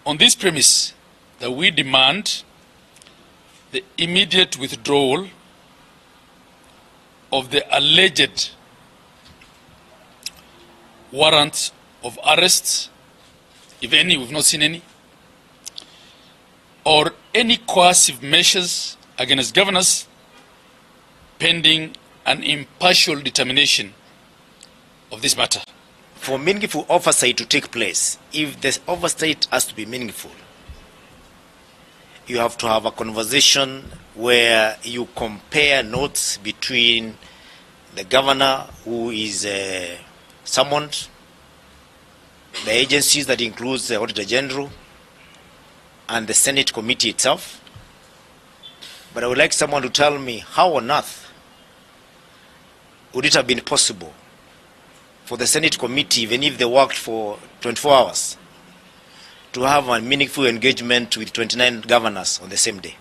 on this premise that we demand the immediate withdrawal of the alleged warrants of arrests, if any, we've not seen any, or any coercive measures against governors pending an impartial determination of this matter. For meaningful oversight to take place, if this oversight has to be meaningful, you have to have a conversation where you compare notes between the governor who is summoned, the agencies that includes the Auditor General, and the Senate committee itself. But I would like someone to tell me how on earth would it have been possible for the Senate committee, even if they worked for 24 hours, to have a meaningful engagement with 29 governors on the same day?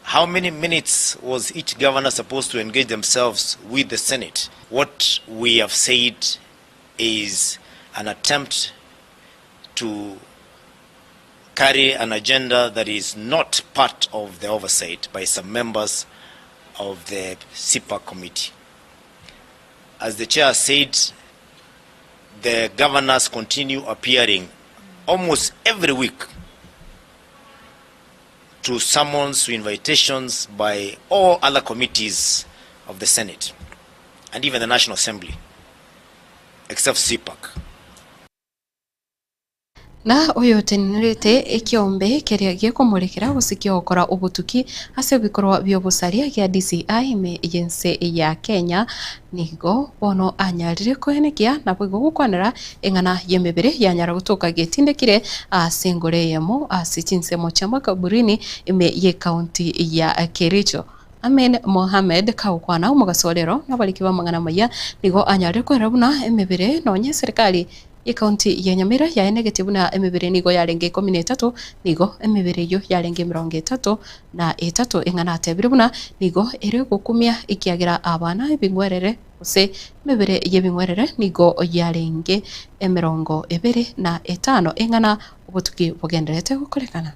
How many minutes was each governor supposed to engage themselves with the Senate? What we have said is an attempt to carry an agenda that is not part of the oversight by some members of the CIPA committee. As the chair said, the governors continue appearing almost every week to summons, to invitations by all other committees of the Senate and even the National Assembly, except CIPAC. Na uyu tenirete ekiombe keria gikumurikira gusikia ukora ubutuki ase bikorwa byo busaria ya DCI me agency ya Kenya nigo bono anyarire kwenekia na bwigo gukwanira engana yemebere yanyara gutuka getindekire asengore yemo asichinse mochamba kaburini ime ye county ya Kericho. Amen Mohamed kaukwana umugasolero nabalikiwa mangana maya nigo anyarire kwera buna emebere nonye serikali Ikaunti ya Nyamira ya negative na emibere nigo yarenge 13 nigo emibere yo yarenge 33 engana atebire buna nigo ere gukumia ikiagira abana ibingwerere use emibere yebingwerere nigo yarenge 25 engana ubutuki bugenderete gukorekana.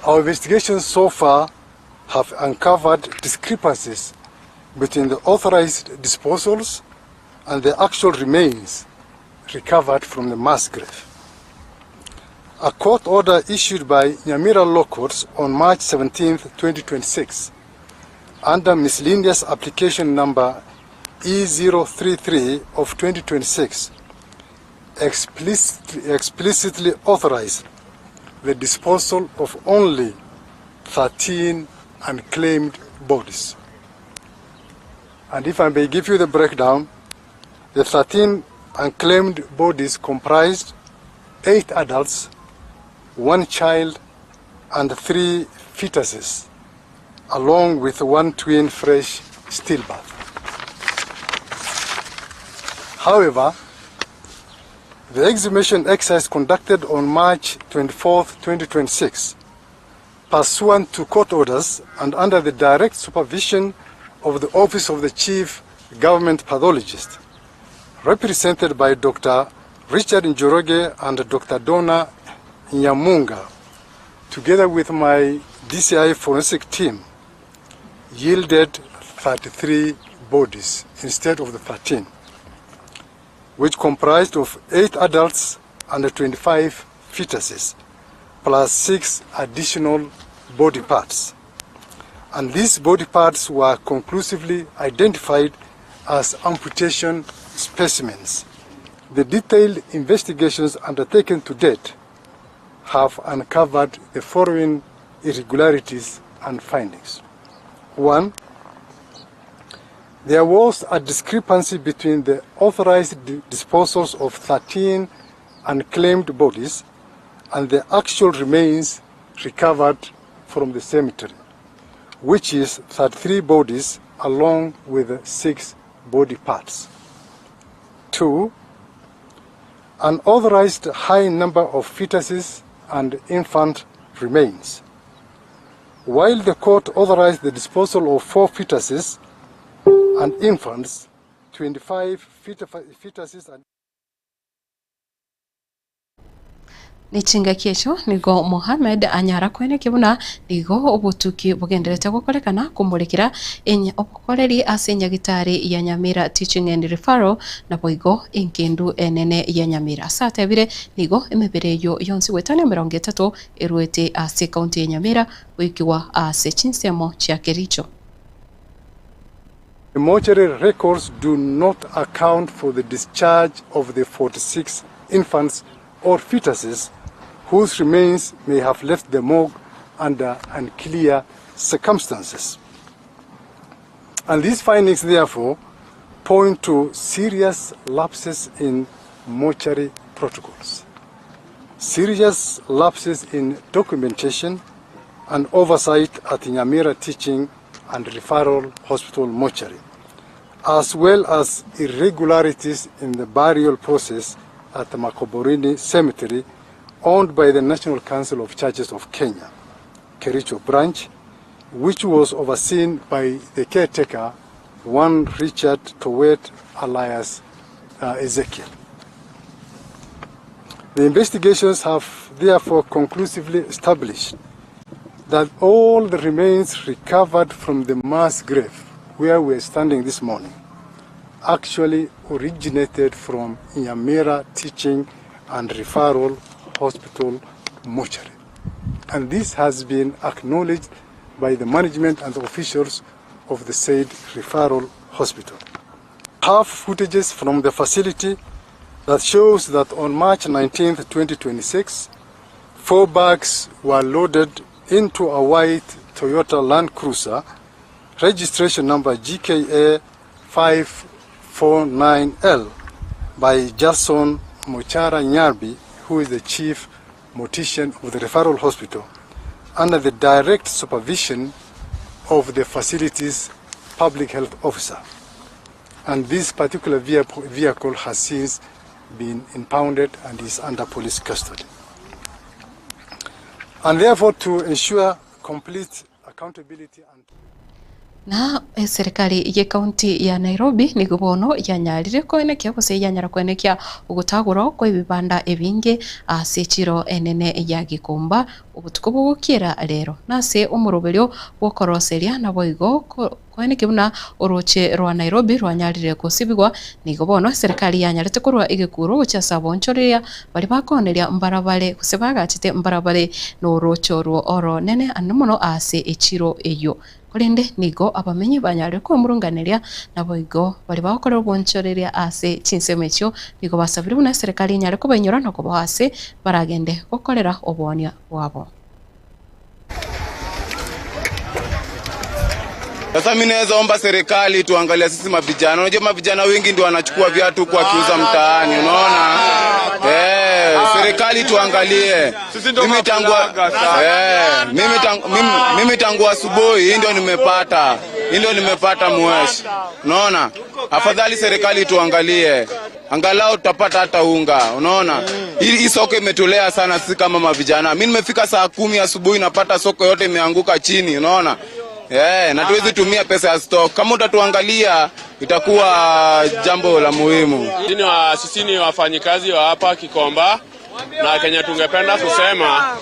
Our investigations so far have uncovered discrepancies between the authorized disposals and the actual remains recovered from the mass grave. A court order issued by Nyamira Law Courts on March 17, 2026, under miscellaneous application number E033 of 2026, explicitly authorized the disposal of only 13 unclaimed bodies. And if I may give you the breakdown, the 13 unclaimed bodies comprised 8 adults, 1 child, and 3 fetuses, along with 1 twin fresh stillbirth. However, the exhumation exercise conducted on March 24, 2026, pursuant to court orders and under the direct supervision of the Office of the Chief Government Pathologist, represented by Dr. Richard Njoroge and Dr. Donna Nyamunga, together with my DCI forensic team, yielded 33 bodies instead of the 13, which comprised of 8 adults and 25 fetuses, plus 6 additional body parts. And these body parts were conclusively identified as amputation specimens. The detailed investigations undertaken to date have uncovered the following irregularities and findings. 1. There was a discrepancy between the authorized disposals of 13 unclaimed bodies and the actual remains recovered from the cemetery, which is 33 bodies along with 6 body parts. 2. An authorized high number of fetuses and infant remains. While the court authorized the disposal of 4 fetuses and infants, 25 fetuses and Nichinga kiesho nigo Mohamed anyara kwene kibuna nigo obutuki bugenderete gukorekana kumurikira obukoreri ase Nyagitari ya Nyamira Teaching and Referral na boigo inkindu enene ya Nyamira satebire nigo emebere yo yonsi wetane 30 eruete ase county ya Nyamira wikiwa ase Chinsa chia Kericho. The mortuary records do not account for the discharge of the 46 infants or fetuses whose remains may have left the morgue under unclear circumstances. And these findings, therefore, point to serious lapses in mortuary protocols, serious lapses in documentation and oversight at Nyamira Teaching and Referral Hospital mortuary, as well as irregularities in the burial process at the Makoborini Cemetery owned by the National Council of Churches of Kenya, Kericho branch, which was overseen by the caretaker, one Richard Towet alias Ezekiel. The investigations have therefore conclusively established that all the remains recovered from the mass grave where we are standing this morning actually originated from Nyamira Teaching and Referral Hospital mortuary. And this has been acknowledged by the management and the officials of the said referral hospital. Have footages from the facility that shows that on March 19, 2026, 4 bags were loaded into a white Toyota Land Cruiser, registration number GKA 549L by Jason Mochara Nyarbi, who is the chief mortician of the referral hospital, under the direct supervision of the facility's public health officer. And this particular vehicle has since been impounded and is under police custody. And therefore, to ensure complete accountability and na serikali ya kaunti ya Nairobi ni gubono yanyarire kwenekia guse yanyara kwenekia ugutaguro kwa ibibanda ebinge asechiro enene ya Gikomba ubutuko bugukira rero nase umuroberio wokoroseria na boigo kweneke buna oroche rwa Nairobi rwanyarire kusibigwa ni gubono serikali yanyarite kurwa igikuru cha sabonchoria bari bakoneria mbarabare kusebaga chite mbarabare no rocho ro oro nene anumuno ase echiro eyo Kolende nigo abamenyi banyare ko murunganiria na boigo bari bakorera bonchoreria ase Chinsemechyo nigo basabira buna serikali nyare ko banyura no ko bahase baragende gukorera obonia wabo. Sasa mimi naweza omba serikali tuangalie sisi mavijana. Unajua mavijana wengi ndio wanachukua viatu kwa kiuza mtaani, unaona? Serikali tuangalie. Mimi tangu asubuhi hii ndio nimepata. Hii ndio nimepata mweshi. Unaona? Afadhali serikali tuangalie. Angalau tutapata hata unga, unaona? Hii soko imetolea sana sisi kama mavijana. Mimi nimefika saa 10 asubuhi napata soko yote imeanguka chini, unaona? Na tuwezi tumia pesa ya stock. Kama utatuangalia itakuwa jambo la muhimu. Sisi ni wafanyikazi wa hapa Kikomba na Kenya tungependa kusema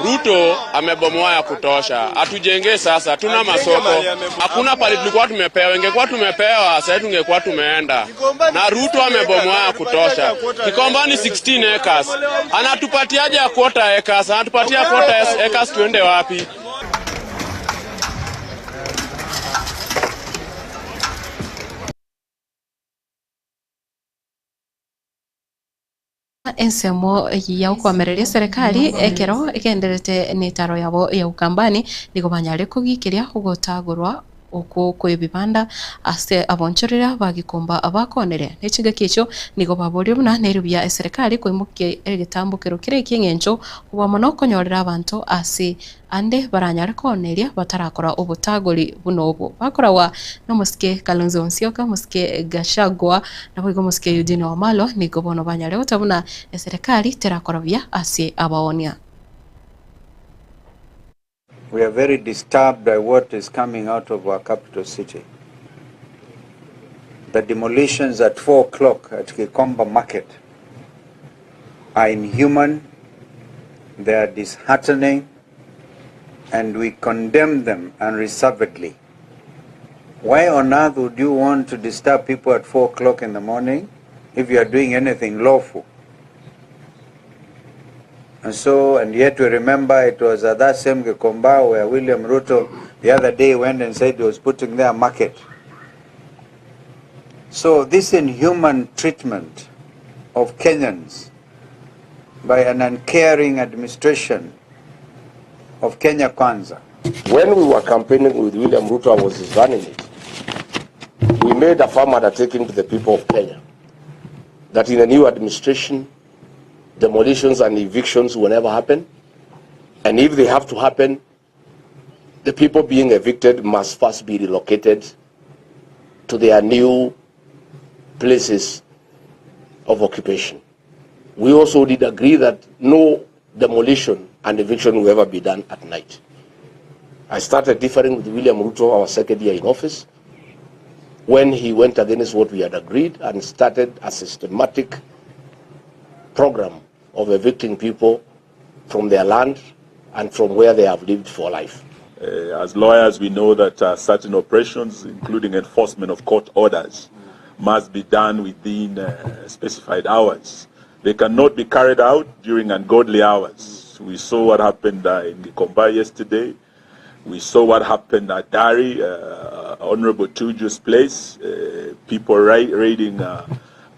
Ruto amebomoa ya kutosha. Hatujenge sasa, tuna masoko. Hakuna pale tulikuwa tumepewa, ingekuwa tumepewa sasa tungekuwa tumeenda. Na Ruto amebomoa ya kutosha. Kikomba ni 16 acres. Anatupatiaje ya quarter acres? Anatupatia quarter acres tuende wapi? Ensemo ya ukwamereria serikali ekero igenderete nitaro yabo ya ukambani nigo banyare kugikiria ugotagurwa uko kwebibanda ase abonchorera bagikomba abakonere nechiga kicho nigo baborio buna nerubya serikali kwimuke egetambukero kire kingencho kuba mono konyorera abantu ase ande baranyare koneria batarakora obutagori bunobo bakorawa no musike Kalonzo Musyoka musike Gachagua na boigo musike Eugene Wamalwa nigo bono banyare otabuna serikali terakora bya ase abaonia. We are very disturbed by what is coming out of our capital city. The demolitions at 4 o'clock at Kikomba Market are inhuman They are disheartening, and we condemn them unreservedly. Why on earth would you want to disturb people at 4 o'clock in the morning if you are doing anything lawful? And yet we remember it was at that same Gekomba where William Ruto the other day went and said he was putting there a market. So this inhuman treatment of Kenyans by an uncaring administration of Kenya Kwanza. When we were campaigning with William Ruto, I was running it. We made a firm undertaking to the people of Kenya that in a new administration, demolitions and evictions will never happen. And if they have to happen, the people being evicted must first be relocated to their new places of occupation. We also did agree that no demolition and eviction will ever be done at night. I started differing with William Ruto, our second year in office, when he went against what we had agreed and started a systematic program of evicting people from their land and from where they have lived for life. As lawyers, we know that certain operations, including enforcement of court orders, must be done within specified hours. They cannot be carried out during ungodly hours. We saw what happened in Gikomba yesterday. We saw what happened at Dari, Honorable Tuju's place, people raiding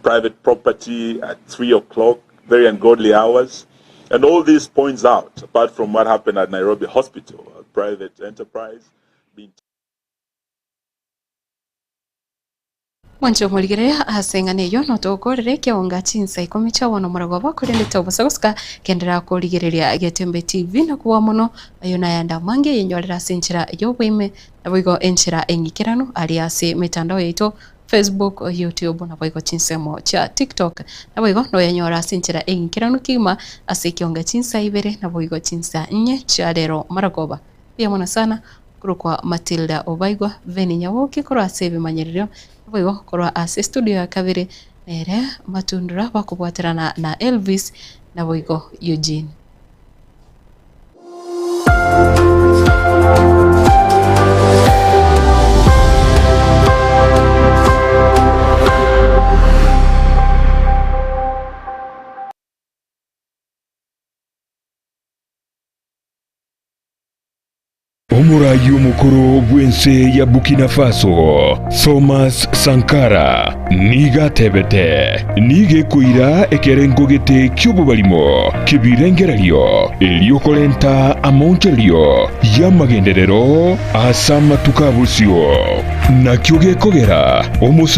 private property at 3 o'clock, very ungodly hours. And all this points out, apart from what happened at Nairobi Hospital, a private enterprise being... Mwancho muligerea asenganeyo no tugorere Ekeonga Chinsa Ikomi cha wana muragoba kurendeta obusaguska kendera kurigereria Getembe TV na kuwa muno ayona yanda mange yenyorera senchira yobwime naboigo enchira engikirano aliase mitandao yetu Facebook, YouTube na boigo chinsemo cha TikTok na boigo no yenyora senchira engikirano kima ase Ekeonga Chinsa ibere na boigo Chinsa nye cha lero muragoba pia mwana sana kurukwa Matilda Obaigwa veni nyawoki kurwa sebe manyerero boigo kurwa ase studio ya kabiri nere matundura bakubwaterana na Elvis na boigo Eugene. Omurayi omukuru gwense ya Burkina Faso Thomas Sankara nigatebete nigekuira ekerengo gete ky'obubalimo kibirengeralyo elyokolenta amoncheryo y'amagenderero asa matuka busyo nakyo gekogera omuse